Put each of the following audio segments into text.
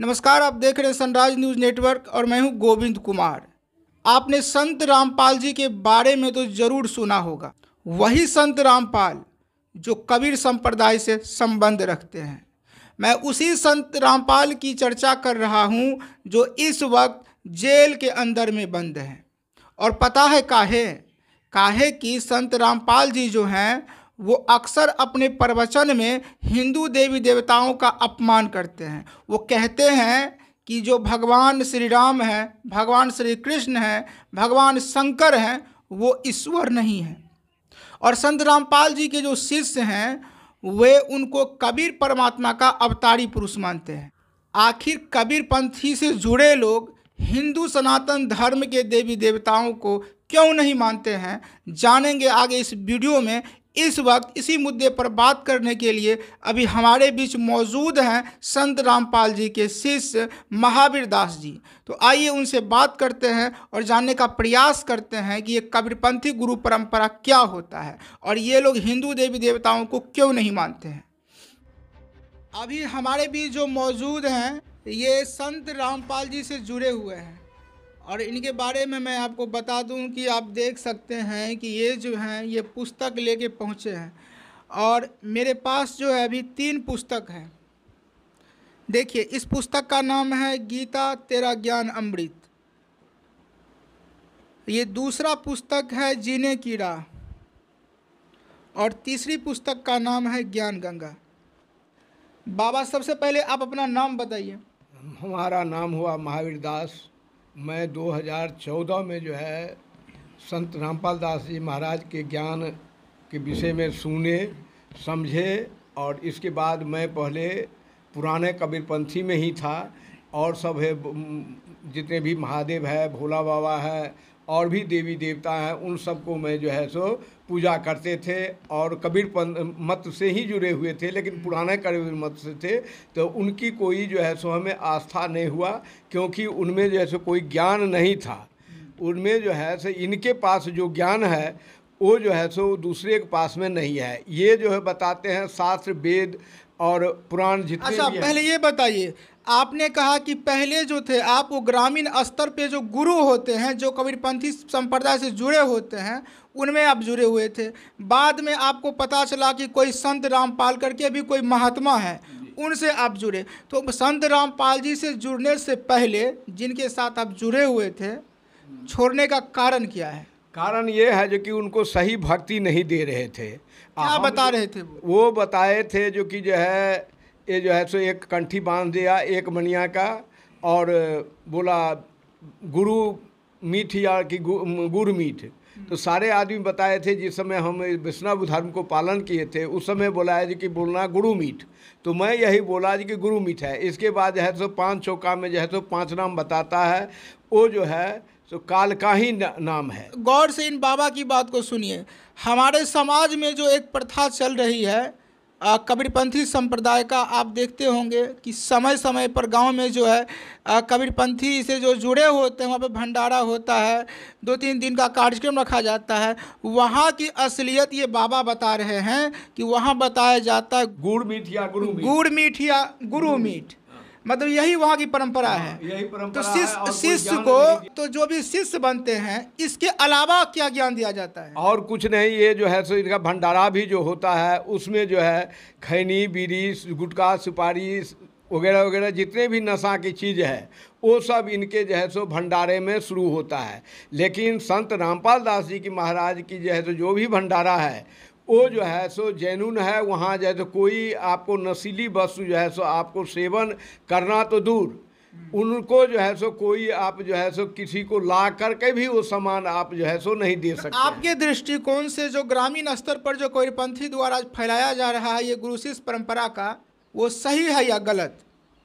नमस्कार, आप देख रहे हैं सनराइज न्यूज़ नेटवर्क और मैं हूं गोविंद कुमार। आपने संत रामपाल जी के बारे में तो जरूर सुना होगा। वही संत रामपाल जो कबीर संप्रदाय से संबंध रखते हैं। मैं उसी संत रामपाल की चर्चा कर रहा हूं जो इस वक्त जेल के अंदर में बंद हैं। और पता है काहे कि संत रामपाल जी जो हैं वो अक्सर अपने प्रवचन में हिंदू देवी देवताओं का अपमान करते हैं। वो कहते हैं कि जो भगवान श्री राम हैं, भगवान श्री कृष्ण हैं, भगवान शंकर हैं, वो ईश्वर नहीं हैं। और संत रामपाल जी के जो शिष्य हैं वे उनको कबीर परमात्मा का अवतारी पुरुष मानते हैं। आखिर कबीर पंथी से जुड़े लोग हिंदू सनातन धर्म के देवी देवताओं को क्यों नहीं मानते हैं, जानेंगे आगे इस वीडियो में। इस वक्त इसी मुद्दे पर बात करने के लिए अभी हमारे बीच मौजूद हैं संत रामपाल जी के शिष्य महावीर दास जी। तो आइए उनसे बात करते हैं और जानने का प्रयास करते हैं कि ये कबीरपंथी गुरु परंपरा क्या होता है और ये लोग हिंदू देवी देवताओं को क्यों नहीं मानते हैं। अभी हमारे बीच जो मौजूद हैं ये संत रामपाल जी से जुड़े हुए हैं और इनके बारे में मैं आपको बता दूं कि आप देख सकते हैं कि ये जो हैं ये पुस्तक लेके पहुँचे हैं और मेरे पास जो है अभी 3 पुस्तक हैं। देखिए, इस पुस्तक का नाम है गीता तेरा ज्ञान अमृत। ये दूसरा पुस्तक है जीने की राह और तीसरी पुस्तक का नाम है ज्ञान गंगा। बाबा, सबसे पहले आप अपना नाम बताइए। हमारा नाम हुआ महावीर दास। मैं 2014 में जो है संत रामपाल दास जी महाराज के ज्ञान के विषय में सुने समझे और इसके बाद मैं पहले पुराने कबीरपंथी में ही था और सब है जितने भी महादेव है, भोला बाबा है और भी देवी देवता हैं, उन सबको मैं जो है सो पूजा करते थे और कबीर मत से ही जुड़े हुए थे, लेकिन पुराने कबीर मत से थे तो उनकी कोई जो है सो हमें आस्था नहीं हुआ क्योंकि उनमें जो है सो कोई ज्ञान नहीं था। उनमें जो है सो इनके पास जो ज्ञान है वो जो है सो दूसरे के पास में नहीं है। ये जो है बताते हैं शास्त्र वेद और पुराण जितने अच्छा, भी पहले ये बताइए, आपने कहा कि पहले जो थे आप वो ग्रामीण स्तर पे जो गुरु होते हैं जो कबीरपंथी संप्रदाय से जुड़े होते हैं उनमें आप जुड़े हुए थे। बाद में आपको पता चला कि कोई संत रामपाल करके भी कोई महात्मा है, उनसे आप जुड़े। तो संत रामपाल जी से जुड़ने से पहले जिनके साथ आप जुड़े हुए थे, छोड़ने का कारण क्या है? कारण ये है जो कि उनको सही भक्ति नहीं दे रहे थे। क्या बता रहे थे वो बताए थे जो कि जो है ये जो है सो एक कंठी बांध दिया एक मनिया का और बोला गुरु मीठ या कि गुड़ मीठ। तो सारे आदमी बताए थे जिस समय हम वैष्णव धर्म को पालन किए थे उस समय बोला है जी कि बोलना गुरु मीठ। तो मैं यही बोला जी कि गुरु मीठ है। इसके बाद जो है सो 5 चौका में जो है सो 5 नाम बताता है, वो जो है तो काल का ही नाम है। गौर से इन बाबा की बात को सुनिए। हमारे समाज में जो एक प्रथा चल रही है कबीरपंथी संप्रदाय का, आप देखते होंगे कि समय समय पर गांव में जो है कबीरपंथी से जो जुड़े होते हैं वहाँ पे भंडारा होता है, 2-3 दिन का कार्यक्रम रखा जाता है। वहाँ की असलियत ये बाबा बता रहे हैं कि वहाँ बताया जाता है गुड़ मीठ या गुरु मीठ, मतलब यही वहाँ की परंपरा है। यही परंपरा तो शिष्य को तो जो भी शिष्य बनते हैं इसके अलावा क्या ज्ञान दिया जाता है? और कुछ नहीं, ये जो है सो इनका भंडारा भी जो होता है उसमें जो है खैनी बीड़ी गुटखा सुपारी वगैरह वगैरह जितने भी नशा की चीज़ है वो सब इनके जो है सो भंडारे में शुरू होता है। लेकिन संत रामपाल दास जी की महाराज की जो है सो जो भी भंडारा है वो जो है सो जैनून है। वहाँ जो है तो कोई आपको नशीली वस्तु जो है सो आपको सेवन करना तो दूर, उनको जो है सो कोई आप जो है सो किसी को ला करके भी वो सामान आप जो है सो नहीं दे सकते। आपके दृष्टिकोण से जो ग्रामीण स्तर पर जो कबीरपंथी द्वारा फैलाया जा रहा है ये गुरु शिष्य परंपरा का, वो सही है या गलत?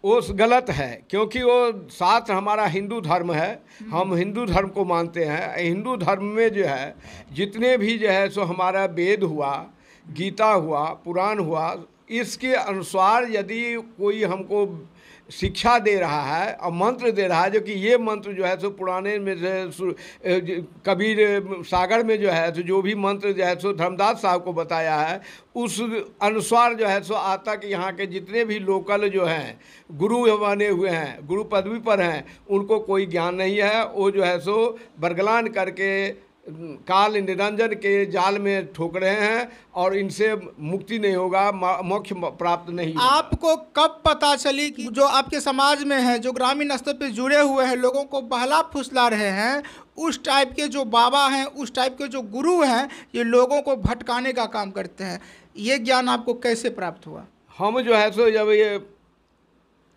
वो गलत है क्योंकि वो शास्त्र हमारा हिंदू धर्म है, हम हिंदू धर्म को मानते हैं। हिंदू धर्म में जो है जितने भी जो है सो हमारा वेद हुआ, गीता हुआ, पुराण हुआ, इसके अनुसार यदि कोई हमको शिक्षा दे रहा है और मंत्र दे रहा है, जो कि ये मंत्र जो है सो पुराने में कबीर सागर में जो है सो जो भी मंत्र जो है सो धर्मदास साहब को बताया है, उस अनुसार जो है सो आज तक यहाँ के जितने भी लोकल जो हैं गुरु बने हुए हैं, गुरु पदवी पर हैं, उनको कोई ज्ञान नहीं है। वो जो है सो बरगलान करके काल निरंजन के जाल में ठोक रहे हैं और इनसे मुक्ति नहीं होगा, मोक्ष प्राप्त नहीं होगा। आपको कब पता चली कि जो आपके समाज में है, जो ग्रामीण स्तर पे जुड़े हुए हैं, लोगों को बहला फुसला रहे हैं, उस टाइप के जो बाबा हैं, उस टाइप के जो गुरु हैं, ये लोगों को भटकाने का काम करते हैं, ये ज्ञान आपको कैसे प्राप्त हुआ? हम जो है सो जब ये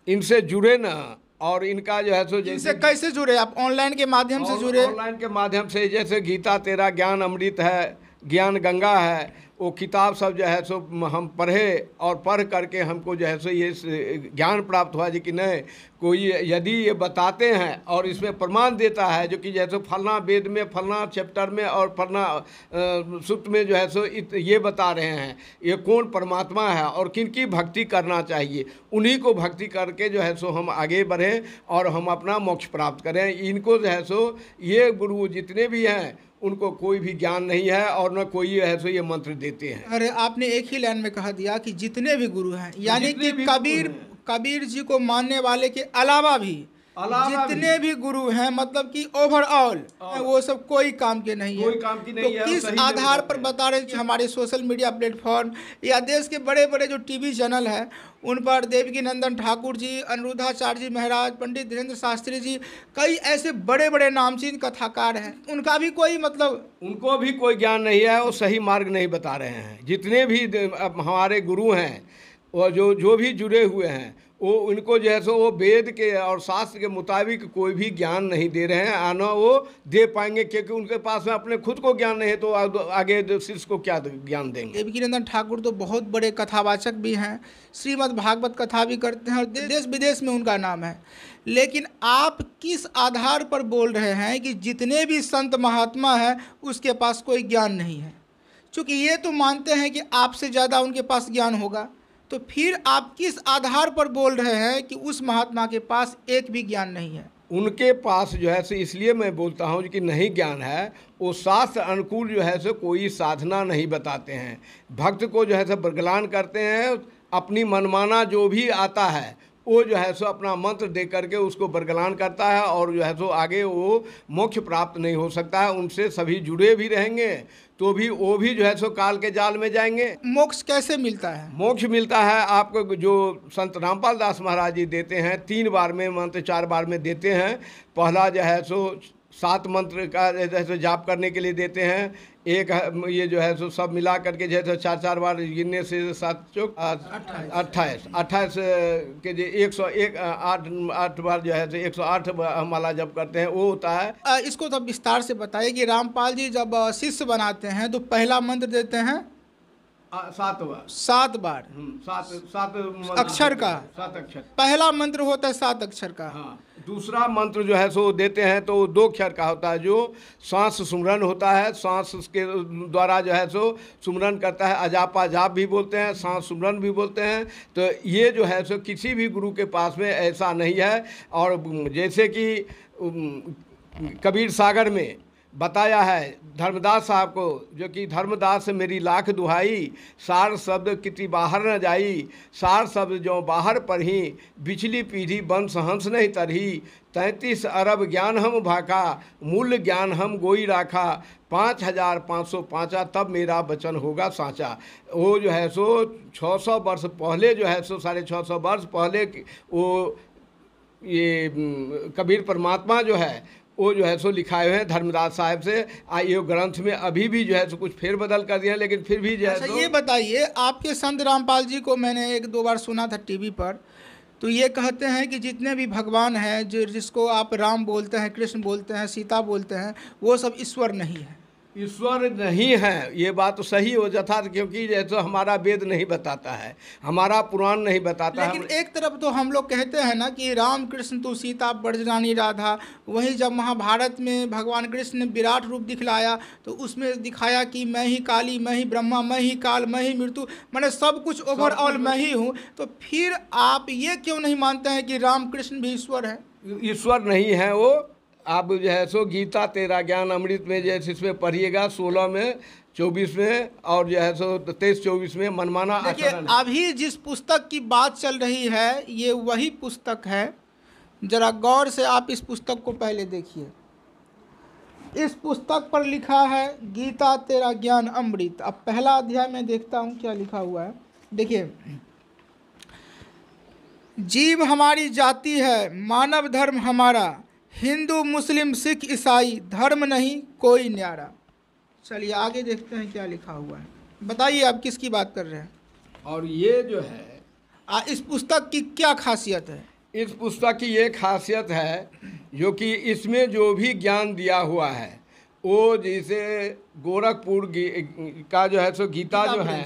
इनसे जुड़े ना, और इनका जो है सो इनसे कैसे जुड़े आप? ऑनलाइन के माध्यम से जुड़े? ऑनलाइन के माध्यम से, जैसे गीता तेरा ज्ञान अमृत है, ज्ञान गंगा है, वो किताब सब जो है सो हम पढ़े और पढ़ करके हमको जो है सो ये ज्ञान प्राप्त हुआ जी कि नहीं, कोई यदि ये बताते हैं और इसमें प्रमाण देता है जो कि जैसे फलना वेद में, फलना चैप्टर में और फलना सूक्त में जो है सो ये बता रहे हैं ये कौन परमात्मा है और किनकी भक्ति करना चाहिए, उन्हीं को भक्ति करके जो है सो हम आगे बढ़ें और हम अपना मोक्ष प्राप्त करें। इनको जो है सो ये गुरु जितने भी हैं उनको कोई भी ज्ञान नहीं है और न कोई है सो ये मंत्र देते हैं। अरे आपने एक ही लाइन में कहा दिया कि जितने भी गुरु हैं, यानी कि कबीर जी को मानने वाले के अलावा भी जितने भी गुरु हैं, मतलब कि ओवरऑल वो सब कोई काम के नहीं है। कोई काम की नहीं तो है। किस आधार पर बता रहे हैं कि हमारे सोशल मीडिया प्लेटफॉर्म या देश के बड़े बड़े जो टीवी चैनल हैं उन पर देवकी नंदन ठाकुर जी, अनुरुद्धाचार्य जी महाराज, पंडित धीरेन्द्र शास्त्री जी, कई ऐसे बड़े बड़े नामचीन कथाकार हैं, उनका भी कोई मतलब, उनको भी कोई ज्ञान नहीं है, वो सही मार्ग नहीं बता रहे हैं। जितने भी हमारे गुरु हैं और जो भी जुड़े हुए हैं वो उनको जो है सो वो वेद के और शास्त्र के मुताबिक कोई भी ज्ञान नहीं दे रहे हैं, आना वो दे पाएंगे क्योंकि उनके पास में अपने खुद को ज्ञान नहीं है, तो आगे शिष्य को क्या ज्ञान देंगे। देवकी नंदन ठाकुर तो बहुत बड़े कथावाचक भी हैं, श्रीमद् भागवत कथा भी करते हैं और देश विदेश में उनका नाम है, लेकिन आप किस आधार पर बोल रहे हैं कि जितने भी संत महात्मा हैं उसके पास कोई ज्ञान नहीं है? चूँकि ये तो मानते हैं कि आपसे ज़्यादा उनके पास ज्ञान होगा, तो फिर आप किस आधार पर बोल रहे हैं कि उस महात्मा के पास एक भी ज्ञान नहीं है? उनके पास जो है सो इसलिए मैं बोलता हूँ कि नहीं ज्ञान है, वो शास्त्र अनुकूल जो है सो कोई साधना नहीं बताते हैं, भक्त को जो है सो बरगलान करते हैं, अपनी मनमाना जो भी आता है वो जो है सो अपना मंत्र दे करके उसको बरगलान करता है और जो है सो आगे वो मोक्ष प्राप्त नहीं हो सकता है। उनसे सभी जुड़े भी रहेंगे तो भी वो भी जो है सो काल के जाल में जाएंगे। मोक्ष कैसे मिलता है? मोक्ष मिलता है आपको जो संत रामपाल दास महाराज जी देते हैं, 3 बार में मंत्र 4 बार में देते हैं। पहला जो है सो 7 मंत्र का जैसे जाप करने के लिए देते हैं, एक ये जो है सो सब मिला करके जैसे 4 बार गिनने से 7 चौक 28 के जो 101 8 बार जो है सो 108 माला जप करते हैं, वो होता है। इसको तो विस्तार से बताइए कि रामपाल जी जब शिष्य बनाते हैं तो पहला मंत्र देते हैं 7 बार 7 बार 7 अक्षर का, 7 अक्षर पहला मंत्र होता है 7 अक्षर का। हाँ, दूसरा मंत्र जो है सो देते हैं तो 2 अक्षर का होता है, जो सांस सुमरन होता है, सांस के द्वारा जो है सो सुमरन करता है, अजापा जाप भी बोलते हैं, सांस सुमरन भी बोलते हैं। तो ये जो है सो किसी भी गुरु के पास में ऐसा नहीं है। और जैसे कि कबीर सागर में बताया है धर्मदास साहब को, जो कि धर्मदास मेरी लाख दुहाई, सार शब्द किति बाहर न जाई, सार शब्द जो बाहर पढ़ी, बिचली पीढ़ी वंश हंस नहीं तरही, 33 अरब ज्ञान हम भाका, मूल्य ज्ञान हम गोई राखा, 5505 तब मेरा वचन होगा साँचा। वो जो है सो 600 वर्ष पहले जो है सो 650 वर्ष पहले वो ये कबीर परमात्मा जो है वो जो है सो लिखाए हुए हैं धर्मदास साहब से। ये ग्रंथ में अभी भी जो है सो कुछ फेर बदल कर दिया, लेकिन फिर भी जो है अच्छा, ये बताइए, आपके संत रामपाल जी को मैंने 1-2 बार सुना था टीवी पर, तो ये कहते हैं कि जितने भी भगवान हैं, जिसको आप राम बोलते हैं, कृष्ण बोलते हैं, सीता बोलते हैं, वो सब ईश्वर नहीं है। ईश्वर नहीं है, ये बात तो सही हो जाता, क्योंकि जैसे हमारा वेद नहीं बताता है, हमारा पुराण नहीं बताता है। लेकिन एक तरफ तो हम लोग कहते हैं ना कि राम कृष्ण तो सीता ब्रजरानी राधा, वहीं जब महाभारत में भगवान कृष्ण ने विराट रूप दिखलाया तो उसमें दिखाया कि मैं ही काली, मैं ही ब्रह्मा, मैं ही काल, मैं ही मृत्यु, मैंने सब कुछ ओवरऑल मैं ही हूँ। तो फिर आप ये क्यों नहीं मानते हैं कि राम कृष्ण भी ईश्वर है? ईश्वर नहीं है वो। आप जो है सो गीता तेरा ज्ञान अमृत में जैसे इसमें पढ़िएगा 16 में 24 में और जो है सो 23-24 में मनमाना देखिए, आचरण है। अभी जिस पुस्तक की बात चल रही है ये वही पुस्तक है। जरा गौर से आप इस पुस्तक को पहले देखिए। इस पुस्तक पर लिखा है गीता तेरा ज्ञान अमृत। अब पहला अध्याय में देखता हूँ क्या लिखा हुआ है। देखिए, जीव हमारी जाति है, मानव धर्म हमारा, हिंदू मुस्लिम सिख ईसाई धर्म नहीं कोई न्यारा। चलिए आगे देखते हैं क्या लिखा हुआ है। बताइए आप किसकी बात कर रहे हैं? और ये जो है इस पुस्तक की क्या खासियत है? इस पुस्तक की ये खासियत है जो कि इसमें जो भी ज्ञान दिया हुआ है वो जैसे गोरखपुर का जो है सो गीता जो है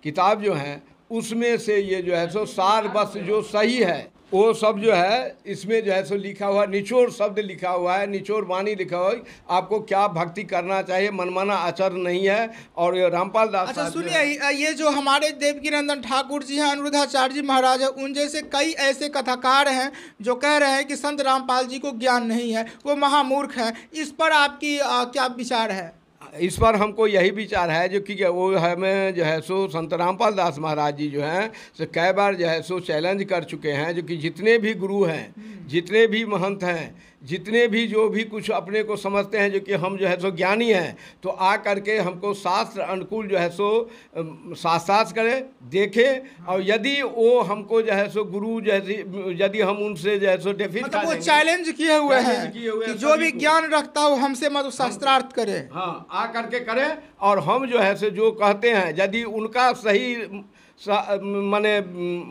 किताब जो है उसमें से ये जो है सो सार बस जो सही है वो सब जो है इसमें जो है सो लिखा हुआ, निचोड़ शब्द लिखा हुआ है, निचोड़ वाणी लिखा हुआ है, आपको क्या भक्ति करना चाहिए, मनमाना आचरण नहीं है। और ये रामपाल दास। अच्छा सुनिए, ये जो हमारे देवकीनंदन ठाकुर जी हैं, अनिरुद्धाचार्य जी महाराज हैं, उन जैसे कई ऐसे कथाकार हैं जो कह रहे हैं कि संत रामपाल जी को ज्ञान नहीं है, वो महामूर्ख हैं। इस पर आपकी क्या विचार है? इस पर हमको यही विचार है जो कि वो हमें जो है सो संत रामपाल दास महाराज जी जो हैं सो कई बार जो है सो चैलेंज कर चुके हैं, जो कि जितने भी गुरु हैं, जितने भी महंत हैं, जितने भी जो भी कुछ अपने को समझते हैं जो कि हम जो है सो ज्ञानी हैं, तो आ करके हमको शास्त्र अनुकूल जो है सो शास्त्रार्थ करें, देखें, और यदि वो हमको जो है सो गुरु जैसी यदि हम उनसे जो है सो डेफिट मतलब वो चैलेंज किए हुए हैं कि जो भी ज्ञान रखता हो हमसे मतलब शास्त्रार्थ करे। हाँ, आ करके करें, और हम जो है सो जो कहते हैं यदि उनका सही माने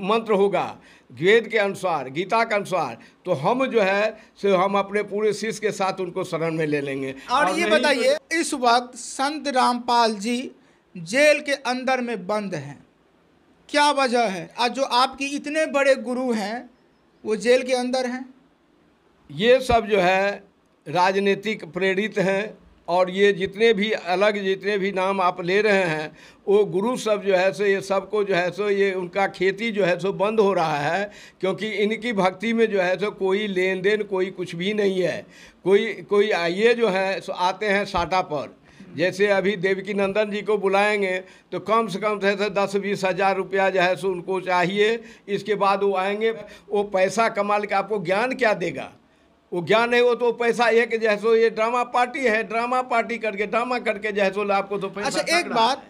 मंत्र होगा वेद के अनुसार, गीता के अनुसार, तो हम जो है सो हम अपने पूरे शिष्य के साथ उनको शरण में ले लेंगे। और ये बताइए, इस वक्त संत रामपाल जी जेल के अंदर में बंद हैं, क्या वजह है? आज जो आपकी इतने बड़े गुरु हैं वो जेल के अंदर हैं। ये सब जो है राजनीतिक प्रेरित हैं, और ये जितने भी अलग जितने भी नाम आप ले रहे हैं वो गुरु सब जो है सो ये सबको जो है सो ये उनका खेती जो है सो बंद हो रहा है, क्योंकि इनकी भक्ति में जो है सो कोई लेन देन कोई कुछ भी नहीं है। कोई ये जो है सो आते हैं साटा पर, जैसे अभी देवकीनंदन जी को बुलाएंगे तो कम से कम जैसे 10-20 हज़ार रुपया जो है सो उनको चाहिए, इसके बाद वो आएंगे, वो पैसा कमा के आपको ज्ञान क्या देगा? वो ज्ञान है, वो तो पैसा एक जो है सो ये ड्रामा पार्टी है, ड्रामा पार्टी करके ड्रामा करके जो है सो आपको तो पैसा। अच्छा एक बात,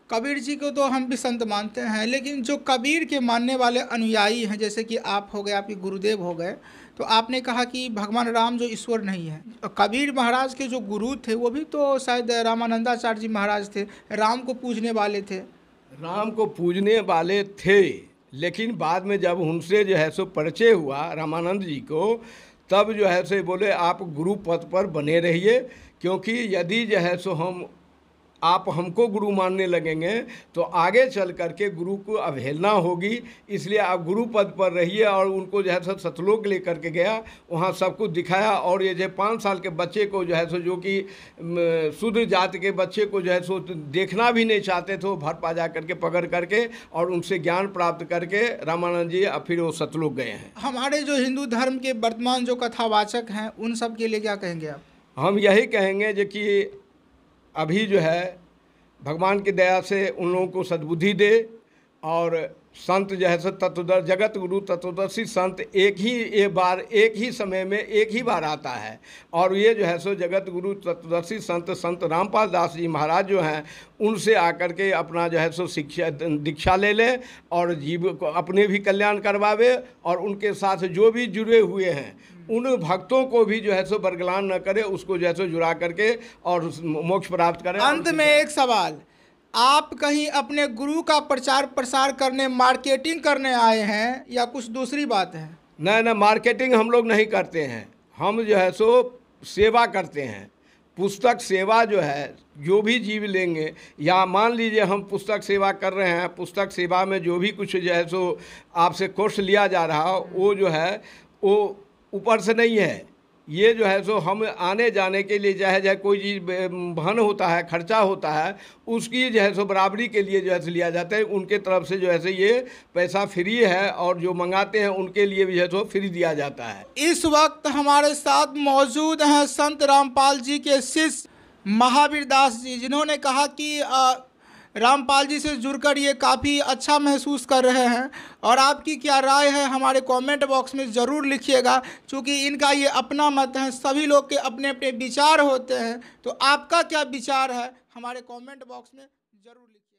कबीर जी को तो हम भी संत मानते हैं, लेकिन जो कबीर के मानने वाले अनुयायी हैं, जैसे कि आप हो गए, आपके गुरुदेव हो गए, तो आपने कहा कि भगवान राम जो ईश्वर नहीं है। कबीर महाराज के जो गुरु थे वो भी तो शायद रामानंदाचार्य जी महाराज थे, राम को पूजने वाले थे। राम को पूजने वाले थे, लेकिन बाद में जब उनसे जो है सो परिचय हुआ रामानंद जी को, तब जो है सो बोले आप गुरु पद पर बने रहिए, क्योंकि यदि जो है सो आप हमको गुरु मानने लगेंगे तो आगे चल करके गुरु को अवहेलना होगी, इसलिए आप गुरु पद पर रहिए। और उनको जो है सो सतलोक ले करके गया, वहाँ सब कुछ दिखाया। और ये जो 5 साल के बच्चे को जो है सो जो कि शूद्र जाति के बच्चे को जो है सो देखना भी नहीं चाहते थे, वो भर पा जा करके पकड़ करके और उनसे ज्ञान प्राप्त करके रामानंद जी फिर वो सतलोक गए हैं। हमारे जो हिंदू धर्म के वर्तमान जो कथावाचक हैं उन सब के लिए क्या कहेंगे आप? हम यही कहेंगे जो कि अभी जो है भगवान की दया से उन लोगों को सद्बुद्धि दे, और संत जो है सो तत्वदर्शी जगत गुरु तत्वदर्शी संत एक ही समय में एक ही बार आता है। और ये जो है सो जगत गुरु तत्वदर्शी संत रामपाल दास जी महाराज जो हैं उनसे आकर के अपना जो है सो दीक्षा ले लें, और जीव को अपने भी कल्याण करवावे, और उनके साथ जो भी जुड़े हुए हैं उन भक्तों को भी जो है सो बरगलान न करे, उसको जो है सो जुड़ा करके और मोक्ष प्राप्त करें। अंत में एक सवाल, आप कहीं अपने गुरु का प्रचार प्रसार करने, मार्केटिंग करने आए हैं या कुछ दूसरी बात है? नहीं, मार्केटिंग हम लोग नहीं करते हैं, हम जो है सो सेवा करते हैं। पुस्तक सेवा जो है, जो भी जीव लेंगे, या मान लीजिए हम पुस्तक सेवा कर रहे हैं, पुस्तक सेवा में जो भी कुछ जो है सो आपसे कोर्स लिया जा रहा वो जो है वो ऊपर से नहीं है। ये जो है सो हम आने जाने के लिए चाहे कोई चीज़ वहन होता है, खर्चा होता है, उसकी जो है सो बराबरी के लिए जो है सो लिया जाता है। उनके तरफ से जो है सो ये पैसा फ्री है, और जो मंगाते हैं उनके लिए भी जो है सो फ्री दिया जाता है। इस वक्त हमारे साथ मौजूद हैं संत रामपाल जी के शिष्य महावीर दास जी, जिन्होंने कहा कि रामपाल जी से जुड़कर ये काफ़ी अच्छा महसूस कर रहे हैं। और आपकी क्या राय है हमारे कमेंट बॉक्स में ज़रूर लिखिएगा, क्योंकि इनका ये अपना मत है, सभी लोग के अपने अपने विचार होते हैं। तो आपका क्या विचार है हमारे कमेंट बॉक्स में ज़रूर लिखिए।